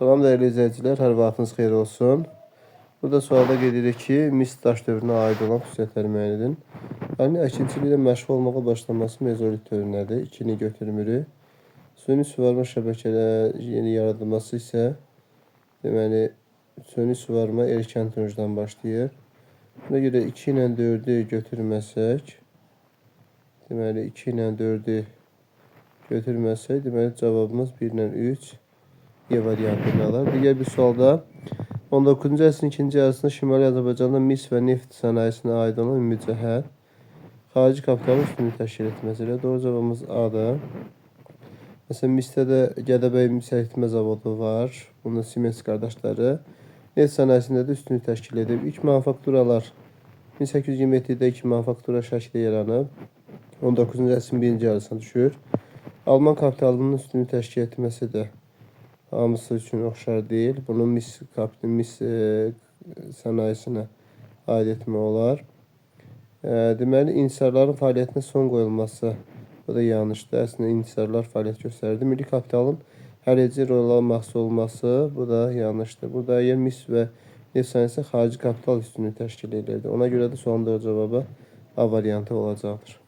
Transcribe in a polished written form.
Salam değerli izləyicilər, hər vaxtınız xeyir olsun. Burada sualda qeyd edirik ki, mis daş dövrünə aid olan xüsusiyyətləri müəyyən edin. Yəni, əkinçiliklə məşğul olmağa başlaması mezolit dövründədir. 2-ni götürmürük. Süni suvarma şəbəkələri yeni yaradılması isə, deməli, süni suvarma erkən tuncdan başlayır. Buna görə 2 ilə 4-ü götürməsək, deməli, 2 ilə 4-ü götürməsək, deməli, cavabımız 1 ilə 3 E variantı qalır. Digər bir sualda 19-cu əsrin ikinci yarısında Şimali Azərbaycanda mis və neft sənayesinə aid olan ümumi cəhət xarici kapitalın üstünlüyü təşkil etməsidir. Doğru cavabımız A-dır. Məsələn, misdə də Gədəbəy mis əritmə zavodu var. Bunun Siemens qardaşları. Neft sənayesində də üstünlük təşkil edib. İlk manufakturalar 1827-də 2 manufaktura şəkli yaranıb. 19-cu əsrin birinci yarısına düşür. Alman kapitalının üstünlük təşkil etməsi də hamısı üçün oxşar deyil. Bunu mis sənayesinə aid etmək olar. Deməli, inhisarların fəaliyyətinə son qoyulması, bu da yanlışdır. Əslində, inhisarlar fəaliyyət göstərdi. Milli kapitalın həlledici rol almaq olması, bu da yanlışdır. Burada əgər mis və neft sənayesi xarici kapital üstünlüyü təşkil edirdi. Ona görə də sualın doğru cavabı A variantı olacaqdır.